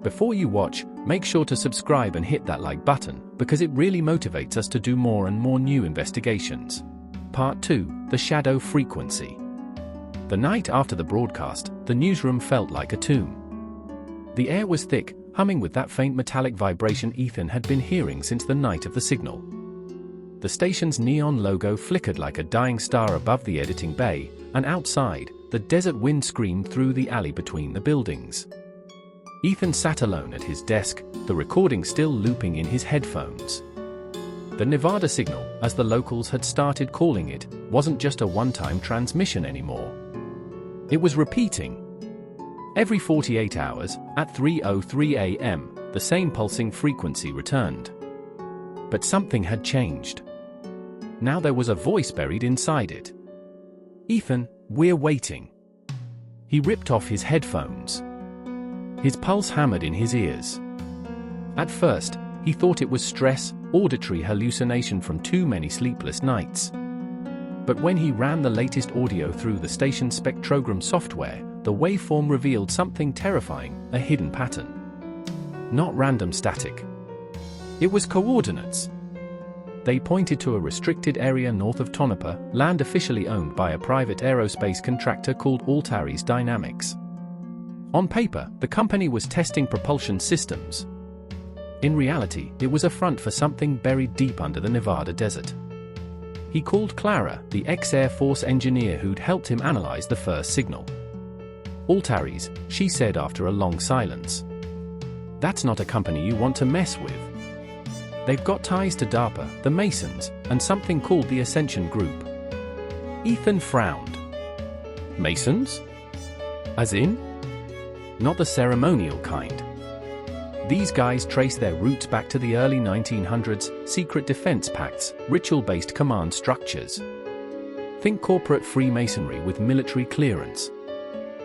Before you watch, make sure to subscribe and hit that like button, because it really motivates us to do more and more new investigations. Part 2, The Shadow Frequency. The night after the broadcast, the newsroom felt like a tomb. The air was thick, humming with that faint metallic vibration Ethan had been hearing since the night of the signal. The station's neon logo flickered like a dying star above the editing bay, and outside, the desert wind screamed through the alley between the buildings. Ethan sat alone at his desk, the recording still looping in his headphones. The Nevada signal, as the locals had started calling it, wasn't just a one-time transmission anymore. It was repeating. Every 48 hours, at 3:03 a.m., the same pulsing frequency returned. But something had changed. Now there was a voice buried inside it. "Ethan, we're waiting." He ripped off his headphones. His pulse hammered in his ears. At first, he thought it was stress, auditory hallucination from too many sleepless nights. But when he ran the latest audio through the station's spectrogram software, the waveform revealed something terrifying, a hidden pattern. Not random static. It was coordinates. They pointed to a restricted area north of Tonopah, land officially owned by a private aerospace contractor called Altaris Dynamics. On paper, the company was testing propulsion systems. In reality, it was a front for something buried deep under the Nevada desert. He called Clara, the ex-Air Force engineer who'd helped him analyze the first signal. "Altaris," she said after a long silence. "That's not a company you want to mess with. They've got ties to DARPA, the Masons, and something called the Ascension Group." Ethan frowned. "Masons? As in?" "Not the ceremonial kind. These guys trace their roots back to the early 1900s, secret defense pacts, ritual-based command structures. Think corporate Freemasonry with military clearance.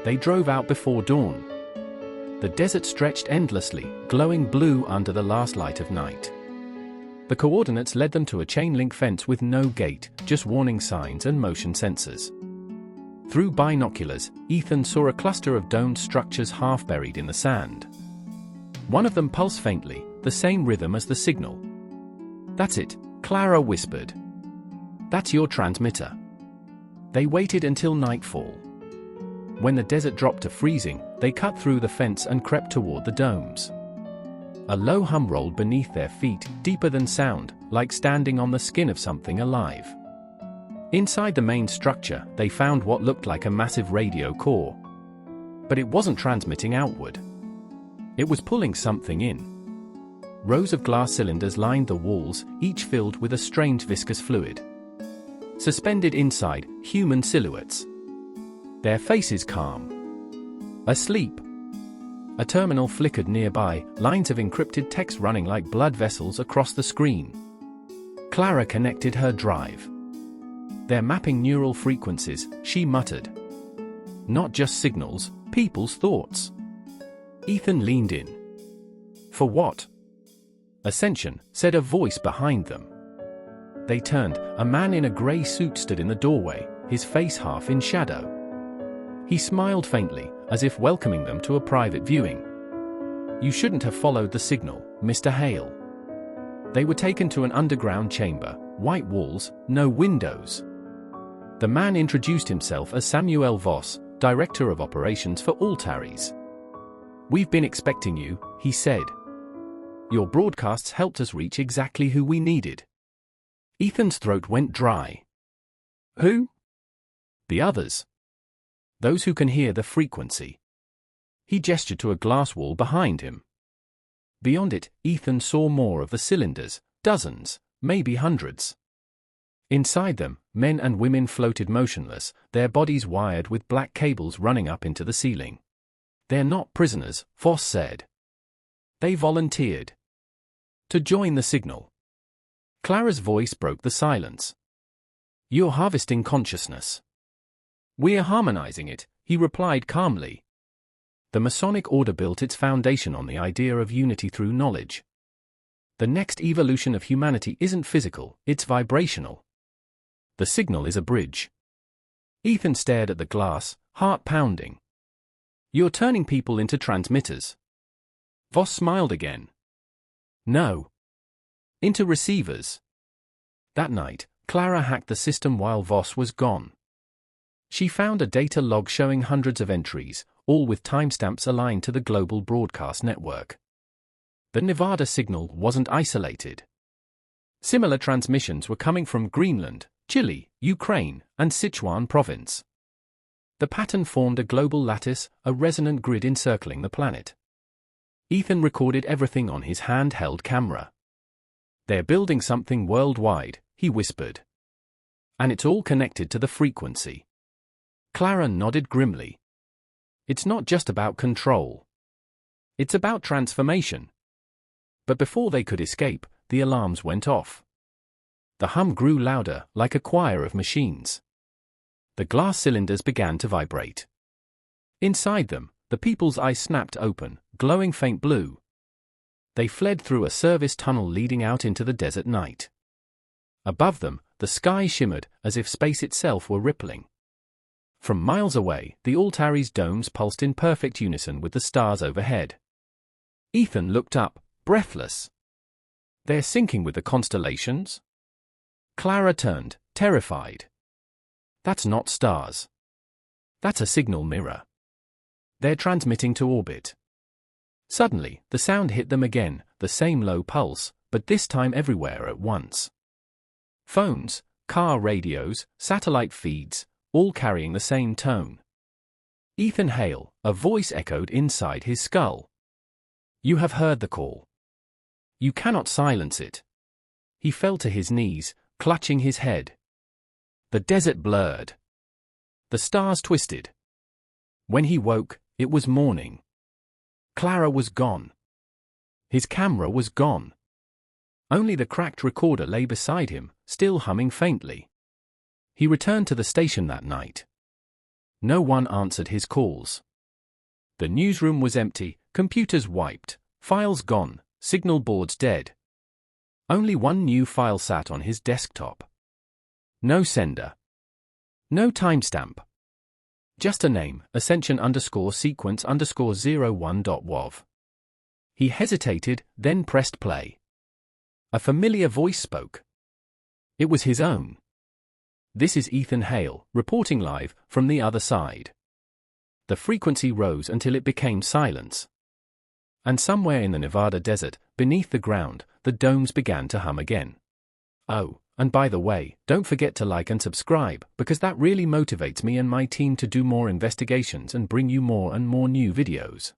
They drove out before dawn. The desert stretched endlessly, glowing blue under the last light of night. The coordinates led them to a chain-link fence with no gate, just warning signs and motion sensors. Through binoculars, Ethan saw a cluster of domed structures half buried in the sand. One of them pulsed faintly, the same rhythm as the signal. "That's it," Clara whispered. "That's your transmitter." They waited until nightfall. When the desert dropped to freezing, they cut through the fence and crept toward the domes. A low hum rolled beneath their feet, deeper than sound, like standing on the skin of something alive. Inside the main structure, they found what looked like a massive radio core. But it wasn't transmitting outward. It was pulling something in. Rows of glass cylinders lined the walls, each filled with a strange viscous fluid. Suspended inside, human silhouettes. Their faces calm. Asleep. A terminal flickered nearby, lines of encrypted text running like blood vessels across the screen. Clara connected her drive. "They're mapping neural frequencies," she muttered. "Not just signals, people's thoughts." Ethan leaned in. "For what?" "Ascension," said a voice behind them. They turned. A man in a grey suit stood in the doorway, his face half in shadow. He smiled faintly, as if welcoming them to a private viewing. "You shouldn't have followed the signal, Mr. Hale." They were taken to an underground chamber, white walls, no windows. The man introduced himself as Samuel Voss, Director of Operations for Altaris. "We've been expecting you," he said. "Your broadcasts helped us reach exactly who we needed." Ethan's throat went dry. "Who?" "The others. Those who can hear the frequency." He gestured to a glass wall behind him. Beyond it, Ethan saw more of the cylinders, dozens, maybe hundreds. Inside them, men and women floated motionless, their bodies wired with black cables running up into the ceiling. "They're not prisoners," Voss said. "They volunteered to join the signal." Clara's voice broke the silence. "You're harvesting consciousness." "We're harmonizing it," he replied calmly. The Masonic order built its foundation on the idea of unity through knowledge. The next evolution of humanity isn't physical, it's vibrational. The signal is a bridge. Ethan stared at the glass, heart pounding. "You're turning people into transmitters." Voss smiled again. No. Into receivers. That night, Clara hacked the system while Voss was gone. She found a data log showing hundreds of entries, all with timestamps aligned to the global broadcast network. The Nevada signal wasn't isolated. Similar transmissions were coming from Greenland, Chile, Ukraine, and Sichuan province. The pattern formed a global lattice, a resonant grid encircling the planet. Ethan recorded everything on his handheld camera. "They're building something worldwide," he whispered. "And it's all connected to the frequency." Clara nodded grimly. "It's not just about control. It's about transformation." But before they could escape, the alarms went off. The hum grew louder, like a choir of machines. The glass cylinders began to vibrate. Inside them, the people's eyes snapped open, glowing faint blue. They fled through a service tunnel leading out into the desert night. Above them, the sky shimmered as if space itself were rippling. From miles away, the Altair's domes pulsed in perfect unison with the stars overhead. Ethan looked up, breathless. "They're syncing with the constellations?" Clara turned, terrified. "That's not stars. That's a signal mirror. They're transmitting to orbit." Suddenly, the sound hit them again, the same low pulse, but this time everywhere at once. Phones, car radios, satellite feeds, all carrying the same tone. "Ethan Hale," a voice echoed inside his skull. "You have heard the call. You cannot silence it." He fell to his knees, clutching his head. The desert blurred. The stars twisted. When he woke, it was morning. Clara was gone. His camera was gone. Only the cracked recorder lay beside him, still humming faintly. He returned to the station that night. No one answered his calls. The newsroom was empty, computers wiped, files gone, signal boards dead. Only one new file sat on his desktop. No sender. No timestamp. Just a name, ascension_sequence_01.wav. He hesitated, then pressed play. A familiar voice spoke. It was his own. "This is Ethan Hale, reporting live from the other side." The frequency rose until it became silence. And somewhere in the Nevada desert, beneath the ground, the domes began to hum again. "Oh, and by the way, don't forget to like and subscribe, because that really motivates me and my team to do more investigations and bring you more and more new videos."